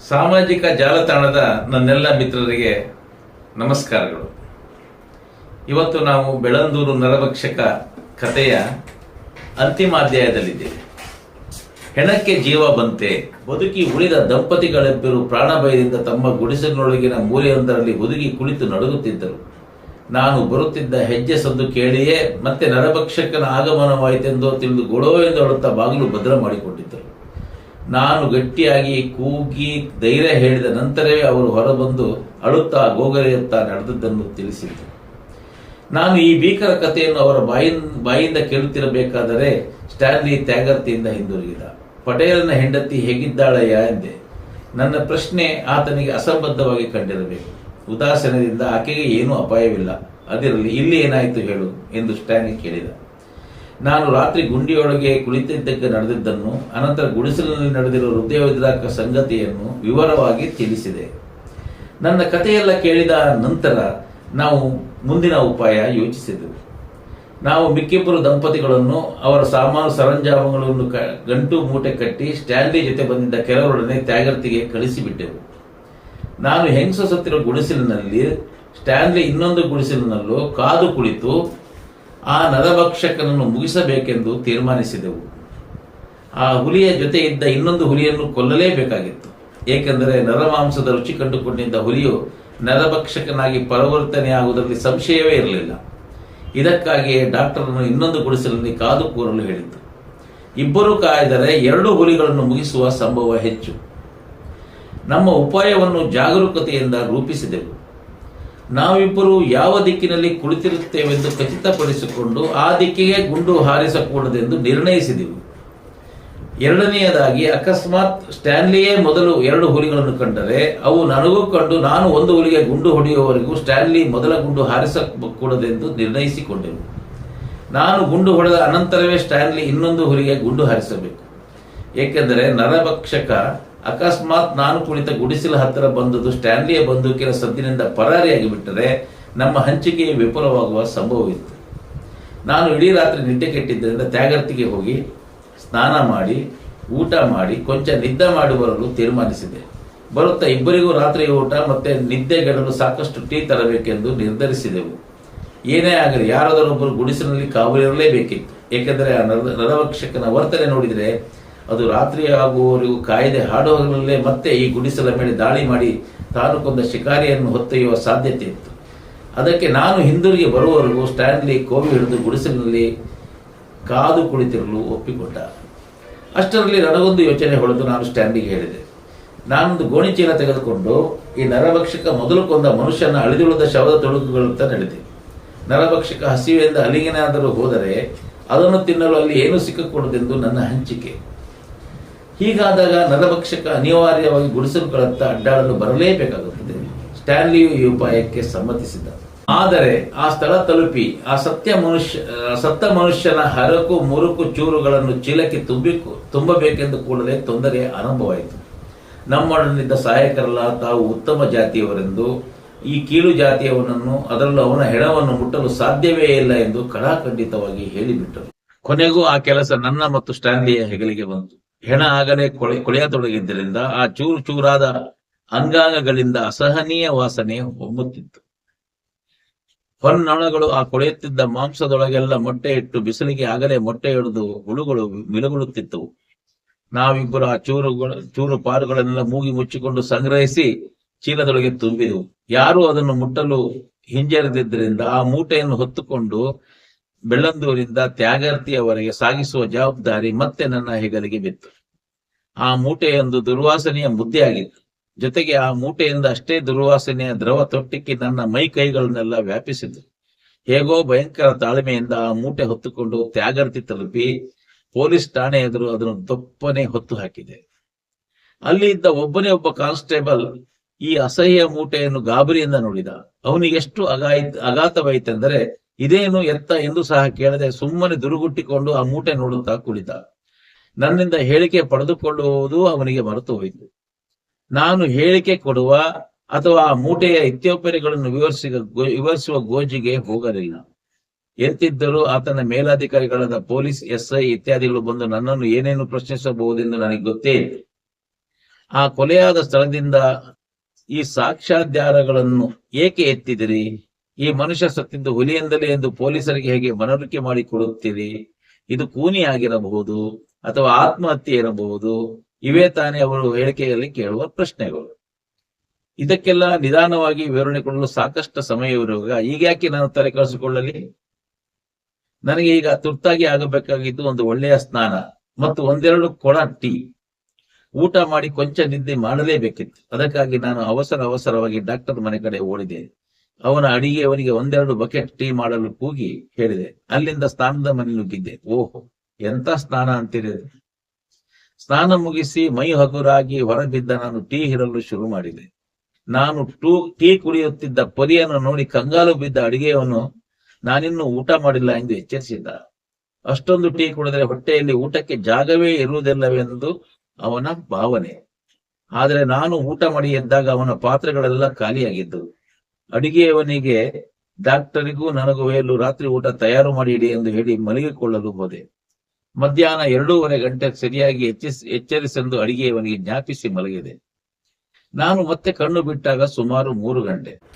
ಸಾಮಾಜಿಕ ಜಾಲತಾಣದ ನನ್ನೆಲ್ಲ ಮಿತ್ರರಿಗೆ ನಮಸ್ಕಾರಗಳು. ಇವತ್ತು ನಾವು ಬೆಳಂದೂರು ನರಭಕ್ಷಕ ಕಥೆಯ ಅಂತಿಮಾಧ್ಯಾಯದಲ್ಲಿದ್ದೇವೆ. ಹೆಣಕ್ಕೆ ಜೀವ ಬಂತೆ. ಬದುಕಿ ಉಳಿದ ದಂಪತಿಗಳೆಬ್ಬರು ಪ್ರಾಣಭಯದಿಂದ ತಮ್ಮ ಗುಡಿಸಲಿನೊಳಗಿನ ಮೂಲೆಯೊಂದರಲ್ಲಿ ಹುದುಗಿ ಕುಳಿತು ನಡುಗುತ್ತಿದ್ದರು. ನಾನು ಬರುತ್ತಿದ್ದ ಹೆಜ್ಜೆ ಸದ್ದು ಕೇಳಿಯೇ ಮತ್ತೆ ನರಭಕ್ಷಕನ ಆಗಮನವಾಯಿತೆಂದು ತಿಳಿದು ಗೊಳೋ ಎಂದು ಅಳುತ್ತಾ ಬಾಗಿಲು ಭದ್ರ ಮಾಡಿಕೊಂಡಿದ್ದರು. ನಾನು ಗಟ್ಟಿಯಾಗಿ ಕೂಗಿ ಧೈರ್ಯ ಹೇಳಿದ ನಂತರವೇ ಅವರು ಹೊರಬಂದು ಅಳುತ್ತಾ ಗೋಗರೆಯುತ್ತಾ ನಡೆದದ್ದನ್ನು ತಿಳಿಸಿದರು. ನಾನು ಈ ಭೀಕರ ಕಥೆಯನ್ನು ಅವರ ಬಾಯಿಂದ ಕೇಳುತ್ತಿರಬೇಕಾದರೆ ಸ್ಟ್ಯಾನ್ಲಿ ತ್ಯಾಗರ್ತಿಯಿಂದ ಹಿಂದಿರುಗಿದ. ಪಟೇಲನ ಹೆಂಡತಿ ಹೇಗಿದ್ದಾಳಯ್ಯ ಎಂದೆ. ನನ್ನ ಪ್ರಶ್ನೆ ಆತನಿಗೆ ಅಸಂಬದ್ಧವಾಗಿ ಕಂಡಿರಬೇಕು. ಉದಾಸೀನದಿಂದ ಆಕೆಗೆ ಏನೂ ಅಪಾಯವಿಲ್ಲ, ಅದಿರಲಿ, ಇಲ್ಲಿ ಏನಾಯಿತು ಹೇಳು ಎಂದು ಸ್ಟ್ಯಾನ್ಲಿ ಕೇಳಿದ. ನಾನು ರಾತ್ರಿ ಗುಂಡಿಯೊಳಗೆ ಕುಳಿತಿದ್ದಕ್ಕೆ ನಡೆದಿದ್ದನ್ನು, ಅನಂತರ ಗುಡಿಸಲಿನಲ್ಲಿ ನಡೆದಿರುವ ಹೃದಯವಿದ್ರಾಕ ಸಂಗತಿಯನ್ನು ವಿವರವಾಗಿ ತಿಳಿಸಿದೆ. ನನ್ನ ಕಥೆಯೆಲ್ಲ ಕೇಳಿದ ನಂತರ ನಾವು ಮುಂದಿನ ಉಪಾಯ ಯೋಚಿಸಿದೆವು. ನಾವು ಮಿಕ್ಕಿಬ್ಬರು ದಂಪತಿಗಳನ್ನು ಅವರ ಸಾಮಾನು ಸರಂಜಾಮಗಳನ್ನು ಗಂಟು ಮೂಟೆ ಕಟ್ಟಿ ಸ್ಟ್ಯಾನ್ಲಿ ಜೊತೆ ಬಂದಿದ್ದ ಕೆಲವರೊಡನೆ ತ್ಯಾಗರ್ತಿಗೆ ಕಳಿಸಿಬಿಟ್ಟೆವು. ನಾನು ಹೆಂಗಸ ಸತ್ತಿರುವ ಗುಡಿಸಲಿನಲ್ಲಿ, ಸ್ಟ್ಯಾನ್ಲಿ ಇನ್ನೊಂದು ಗುಡಿಸಲಿನಲ್ಲೂ ಕಾದು ಕುಳಿತು ಆ ನರಭಕ್ಷಕನನ್ನು ಮುಗಿಸಬೇಕೆಂದು ತೀರ್ಮಾನಿಸಿದೆವು. ಆ ಹುಲಿಯ ಜೊತೆ ಇದ್ದ ಇನ್ನೊಂದು ಹುಲಿಯನ್ನು ಕೊಲ್ಲಲೇಬೇಕಾಗಿತ್ತು. ಏಕೆಂದರೆ ನರಮಾಂಸದ ರುಚಿ ಕಂಡುಕೊಂಡಿದ್ದ ಹುಲಿಯು ನರಭಕ್ಷಕನಾಗಿ ಪರಿವರ್ತನೆಯಾಗುವುದರಲ್ಲಿ ಸಂಶಯವೇ ಇರಲಿಲ್ಲ. ಇದಕ್ಕಾಗಿಯೇ ಡಾಕ್ಟರನ್ನು ಇನ್ನೊಂದು ಗುಡಿಸಲಲ್ಲಿ ಕಾದು ಕೂರಲು ಹೇಳಿದ್ದು. ಇಬ್ಬರು ಕಾಯ್ದರೆ 2 ಹುಲಿಗಳನ್ನು ಮುಗಿಸುವ ಸಂಭವ ಹೆಚ್ಚು. ನಮ್ಮ ಉಪಾಯವನ್ನು ಜಾಗರೂಕತೆಯಿಂದ ರೂಪಿಸಿದೆವು. ನಾವಿಬ್ಬರು ಯಾವ ದಿಕ್ಕಿನಲ್ಲಿ ಕುಳಿತಿರುತ್ತೇವೆಂದು ಖಚಿತಪಡಿಸಿಕೊಂಡು ಆ ದಿಕ್ಕಿಗೆ ಗುಂಡು ಹಾರಿಸಕೂಡದೆಂದು ನಿರ್ಣಯಿಸಿದೆವು. ಎರಡನೆಯದಾಗಿ, ಅಕಸ್ಮಾತ್ ಸ್ಟ್ಯಾನ್ಲಿಯೇ ಮೊದಲು 2 ಹುಲಿಗಳನ್ನು ಕಂಡರೆ ಅವು ನನಗೂ ಕಂಡು ನಾನು ಒಂದು ಹುಲಿಗೆ ಗುಂಡು ಹೊಡೆಯುವವರೆಗೂ ಸ್ಟ್ಯಾನ್ಲಿ ಮೊದಲ ಗುಂಡು ಹಾರಿಸಕೂಡದೆಂದು ನಿರ್ಣಯಿಸಿಕೊಂಡೆವು. ನಾನು ಗುಂಡು ಹೊಡೆದ ಅನಂತರವೇ ಸ್ಟ್ಯಾನ್ಲಿ ಇನ್ನೊಂದು ಹುಲಿಗೆ ಗುಂಡು ಹಾರಿಸಬೇಕು. ಏಕೆಂದರೆ ನರಭಕ್ಷಕ ಅಕಸ್ಮಾತ್ ನಾನು ಕುಳಿತ ಗುಡಿಸಲ ಹತ್ತಿರ ಬಂದದ್ದು ಸ್ಟ್ಯಾನ್ಲಿಯ ಬಂದೂಕಿನ ಸದ್ದಿನಿಂದ ಪರಾರಿಯಾಗಿ ಬಿಟ್ಟರೆ ನಮ್ಮ ಹಂಚಿಕೆಯು ವಿಫಲವಾಗುವ ಸಂಭವವಿತ್ತು. ನಾನು ಇಡೀ ರಾತ್ರಿ ನಿದ್ದೆ ಕೆಟ್ಟಿದ್ದರಿಂದ ತ್ಯಾಗರ್ತಿಗೆ ಹೋಗಿ ಸ್ನಾನ ಮಾಡಿ ಊಟ ಮಾಡಿ ಕೊಂಚ ನಿದ್ದೆ ಮಾಡಿ ಬರಲು ತೀರ್ಮಾನಿಸಿದೆ. ಬರುತ್ತಾ ಇಬ್ಬರಿಗೂ ರಾತ್ರಿ ಊಟ ಮತ್ತೆ ನಿದ್ದೆಗೆಡಲು ಸಾಕಷ್ಟು ಟೀ ತರಬೇಕೆಂದು ನಿರ್ಧರಿಸಿದೆವು. ಏನೇ ಆಗಲಿ, ಯಾರಾದರೊಬ್ಬರು ಗುಡಿಸಿನಲ್ಲಿ ಕಾವಲಿರಲೇಬೇಕಿತ್ತು. ಏಕೆಂದರೆ ಆ ನರಭಕ್ಷಕನ ವರ್ತನೆ ನೋಡಿದರೆ ಅದು ರಾತ್ರಿ ಆಗುವವರೆಗೂ ಕಾಯ್ದೆ ಹಾಡುವಾಗಲೇ ಮತ್ತೆ ಈ ಗುಡಿಸಲ ಮೇಲೆ ದಾಳಿ ಮಾಡಿ ತಾನು ಕೊಂದ ಶಿಕಾರಿಯನ್ನು ಹೊತ್ತೊಯ್ಯುವ ಸಾಧ್ಯತೆ ಇತ್ತು. ಅದಕ್ಕೆ ನಾನು ಹಿಂದಿರುಗಿ ಬರುವವರೆಗೂ ಸ್ಟ್ಯಾನ್ಲಿ ಕೋವಿ ಹಿಡಿದು ಗುಡಿಸಲಿನಲ್ಲಿ ಕಾದು ಕುಳಿತಿರಲು ಒಪ್ಪಿಕೊಂಡ. ಅಷ್ಟರಲ್ಲಿ ನನಗೊಂದು ಯೋಚನೆ ಹೊಳೆದು ನಾನು ಸ್ಟ್ಯಾನ್ಲಿಗೆ ಹೇಳಿದೆ. ನಾನೊಂದು ಗೋಣಿಚೀಲ ತೆಗೆದುಕೊಂಡು ಈ ನರಭಕ್ಷಕ ಮೊದಲು ಕೊಂದ ಮನುಷ್ಯನ ಅಳಿದುಳಿದ ಶವದ ತುಣುಕುಗಳಂತ ನಡೆದೆ. ನರಭಕ್ಷಕ ಹಸಿವೆಯಿಂದ ಅಲ್ಲಿಗೇನಾದರೂ ಹೋದರೆ ಅದನ್ನು ತಿನ್ನಲು ಅಲ್ಲಿ ಏನೂ ಸಿಕ್ಕಕೂಡದೆಂದು ನನ್ನ ಹಂಚಿಕೆ. ಹೀಗಾದಾಗ ನರಭಕ್ಷಕ ಅನಿವಾರ್ಯವಾಗಿ ಗುಡಿಸಲುಗಳತ್ತ ಅಡ್ಡಾಡಲು ಬರಲೇಬೇಕಾಗುತ್ತದೆ. ಸ್ಟ್ಯಾನ್ಲಿಯು ಈ ಉಪಾಯಕ್ಕೆ ಸಮ್ಮತಿಸಿದ. ಆದರೆ ಆ ಸ್ಥಳ ತಲುಪಿ ಆ ಸತ್ತ ಮನುಷ್ಯನ ಹರಕು ಮುರುಕು ಚೂರುಗಳನ್ನು ಚೀಲಕ್ಕೆ ತುಂಬಬೇಕೆಂದು ಕೂಡಲೇ ತೊಂದರೆ ಆರಂಭವಾಯಿತು. ನಮ್ಮೊಡನಿದ್ದ ಸಹಾಯಕರೆಲ್ಲ ತಾವು ಉತ್ತಮ ಜಾತಿಯವರೆಂದು, ಈ ಕೀಳು ಜಾತಿಯವನನ್ನು, ಅದರಲ್ಲೂ ಅವನ ಹೆಣವನ್ನು ಮುಟ್ಟಲು ಸಾಧ್ಯವೇ ಇಲ್ಲ ಎಂದು ಖಡಾಖಂಡಿತವಾಗಿ ಹೇಳಿಬಿಟ್ಟರು. ಕೊನೆಗೂ ಆ ಕೆಲಸ ನನ್ನ ಮತ್ತು ಸ್ಟ್ಯಾನ್ಲಿಯ ಹೆಗಲಿಗೆ ಬಂತು. ಹೆಣ ಆಗಲೇ ಕೊಳೆಯತೊಡಗಿದ್ದರಿಂದ ಆ ಚೂರು ಚೂರಾದ ಅಂಗಾಂಗಗಳಿಂದ ಅಸಹನೀಯ ವಾಸನೆ ಹೊಮ್ಮುತ್ತಿತ್ತು. ಹೊನ್ನೊಣಗಳು ಆ ಕೊಳೆಯುತ್ತಿದ್ದ ಮಾಂಸದೊಳಗೆಲ್ಲ ಮೊಟ್ಟೆ ಇಟ್ಟು ಬಿಸಿಲಿಗೆ ಆಗಲೇ ಮೊಟ್ಟೆ ಹಿಡಿದು ಹುಳುಗಳು ಮಿಲುಗುಳುತ್ತಿದ್ದವು. ನಾವಿಬ್ಬರು ಆ ಚೂರು ಪಾರುಗಳನ್ನೆಲ್ಲ ಮೂಗಿ ಮುಚ್ಚಿಕೊಂಡು ಸಂಗ್ರಹಿಸಿ ಚೀಲದೊಳಗೆ ತುಂಬಿದೆವು. ಯಾರೂ ಅದನ್ನು ಮುಟ್ಟಲು ಹಿಂಜರಿದ್ದರಿಂದ ಆ ಮೂಟೆಯನ್ನು ಹೊತ್ತುಕೊಂಡು ಬೆಳ್ಳಂದೂರಿಂದ ತ್ಯಾಗರ್ತಿಯವರೆಗೆ ಸಾಗಿಸುವ ಜವಾಬ್ದಾರಿ ಮತ್ತೆ ನನ್ನ ಹೆಗಲಿಗೆ ಬಿತ್ತು. ಆ ಮೂಟೆಯೊಂದು ದುರ್ವಾಸನೆಯ ಮುದ್ದೆಯಾಗಿತ್ತು. ಜೊತೆಗೆ ಆ ಮೂಟೆಯಿಂದ ಅಷ್ಟೇ ದುರ್ವಾಸನೆಯ ದ್ರವ ತೊಟ್ಟಿಕ್ಕಿ ನನ್ನ ಮೈ ಕೈಗಳನ್ನೆಲ್ಲ ವ್ಯಾಪಿಸಿತು. ಹೇಗೋ ಭಯಂಕರ ತಾಳ್ಮೆಯಿಂದ ಆ ಮೂಟೆ ಹೊತ್ತುಕೊಂಡು ತ್ಯಾಗರ್ತಿ ತಲುಪಿ ಪೊಲೀಸ್ ಠಾಣೆ ಎದುರು ಅದನ್ನು ತೊಪ್ಪನೆ ಹೊತ್ತು ಹಾಕಿದೆ. ಅಲ್ಲಿ ಇದ್ದ ಒಬ್ಬನೇ ಒಬ್ಬ ಕಾನ್ಸ್ಟೇಬಲ್ ಈ ಅಸಹ್ಯ ಮೂಟೆಯನ್ನು ಗಾಬರಿಯಿಂದ ನೋಡಿದ. ಅವನಿಗೆ ಎಷ್ಟು ಆಘಾತವಾಯಿತೆಂದರೆ ಇದೇನು ಎತ್ತ ಎಂದು ಸಹ ಕೇಳದೆ ಸುಮ್ಮನೆ ದುರುಗುಟ್ಟಿಕೊಂಡು ಆ ಮೂಟೆ ನೋಡುತ್ತಾ ಕುಳಿತ. ನನ್ನಿಂದ ಹೇಳಿಕೆ ಪಡೆದುಕೊಳ್ಳುವುದು ಅವನಿಗೆ ಮರೆತು ಹೋಯಿತು. ನಾನು ಹೇಳಿಕೆ ಕೊಡುವ ಅಥವಾ ಆ ಮೂಟೆಯ ಇತ್ಯೋಪರಿಗಳನ್ನು ವಿವರಿಸುವ ಗೋಜಿಗೆ ಹೋಗಲಿಲ್ಲ. ಎಂತಿದ್ದರೂ ಆತನ ಮೇಲಾಧಿಕಾರಿಗಳಾದ ಪೊಲೀಸ್, SI ಇತ್ಯಾದಿಗಳು ಬಂದು ನನ್ನನ್ನು ಏನೇನು ಪ್ರಶ್ನಿಸಬಹುದೆಂದು ನನಗೆ ಗೊತ್ತೇ ಇತ್ತು. ಆ ಕೊಲೆಯಾದ ಸ್ಥಳದಿಂದ ಈ ಸಾಕ್ಷ್ಯಾಧಾರಗಳನ್ನು ಏಕೆ ಎತ್ತಿದಿರಿ? ಈ ಮನುಷ್ಯ ಸತ್ತಿದ್ದು ಹುಲಿಯಿಂದಲೇ ಎಂದು ಪೊಲೀಸರಿಗೆ ಹೇಗೆ ಮನವರಿಕೆ ಮಾಡಿಕೊಡುತ್ತೀರಿ? ಇದು ಕೂನಿ ಆಗಿರಬಹುದು ಅಥವಾ ಆತ್ಮಹತ್ಯೆ ಇರಬಹುದು. ಇವೇ ತಾನೇ ಅವರು ಹೇಳಿಕೆಯಲ್ಲಿ ಕೇಳುವ ಪ್ರಶ್ನೆಗಳು. ಇದಕ್ಕೆಲ್ಲ ನಿಧಾನವಾಗಿ ವಿವರಣೆ ಕೊಡಲು ಸಾಕಷ್ಟು ಸಮಯವಿರುವಾಗ ಈಗ್ಯಾಕೆ ನಾನು ತಲೆ ಕಳಿಸಿಕೊಳ್ಳಲಿ? ನನಗೆ ಈಗ ತುರ್ತಾಗಿ ಆಗಬೇಕಾಗಿದ್ದು ಒಂದು ಒಳ್ಳೆಯ ಸ್ನಾನ ಮತ್ತು ಒಂದೆರಡು ಕೊಡ ಟೀ. ಊಟ ಮಾಡಿ ಕೊಂಚ ನಿದ್ದೆ ಮಾಡಲೇಬೇಕಿತ್ತು. ಅದಕ್ಕಾಗಿ ನಾನು ಅವಸರವಾಗಿ ಡಾಕ್ಟರ್ ಮನೆ ಕಡೆ ಓಡಿದೆ. ಅವನ ಅಡಿಗೆಯವನಿಗೆ ಒಂದೆರಡು ಬಕೆಟ್ ಟೀ ಮಾಡಲು ಕೂಗಿ ಹೇಳಿದೆ. ಅಲ್ಲಿಂದ ಸ್ನಾನದ ಮನೆ ನುಗ್ಗಿದ್ದೆ. ಓಹೋ, ಎಂತ ಸ್ನಾನ ಅಂತೀರಿ! ಸ್ನಾನ ಮುಗಿಸಿ ಮೈ ಹಗುರಾಗಿ ಹೊರಬಿದ್ದ ನಾನು ಟೀ ಹಿರಲು ಶುರು ಮಾಡಿದೆ. ನಾನು ಟೀ ಕುಡಿಯುತ್ತಿದ್ದ ಪರಿಯನ್ನು ನೋಡಿ ಕಂಗಾಲು ಬಿದ್ದ ಅಡಿಗೆಯವನು ನಾನಿನ್ನೂ ಊಟ ಮಾಡಿಲ್ಲ ಎಂದು ಎಚ್ಚರಿಸಿದ್ದ. ಅಷ್ಟೊಂದು ಟೀ ಕುಡಿದರೆ ಹೊಟ್ಟೆಯಲ್ಲಿ ಊಟಕ್ಕೆ ಜಾಗವೇ ಇರುವುದಿಲ್ಲವೆಂದು ಅವನ ಭಾವನೆ. ಆದರೆ ನಾನು ಊಟ ಮಾಡಿ ಎದ್ದಾಗ ಅವನ ಪಾತ್ರೆಗಳೆಲ್ಲ ಖಾಲಿಯಾಗಿದ್ದವು. ಅಡಿಗೆಯವನಿಗೆ, ಡಾಕ್ಟರಿಗೂ ನನಗೂ ಒಯ್ಯಲು ರಾತ್ರಿ ಊಟ ತಯಾರು ಮಾಡಿ ಇಡಿ ಎಂದು ಹೇಳಿ ಮಲಗಿಕೊಳ್ಳಲು ಹೋದೆ. ಮಧ್ಯಾಹ್ನ 2:30 ಗಂಟೆ ಸರಿಯಾಗಿ ಎಚ್ಚರಿಸೆಂದು ಅಡಿಗೆಯವನಿಗೆ ಜ್ಞಾಪಿಸಿ ಮಲಗಿದೆ. ನಾನು ಮತ್ತೆ ಕಣ್ಣು ಬಿಟ್ಟಾಗ ಸುಮಾರು 3 ಗಂಟೆ.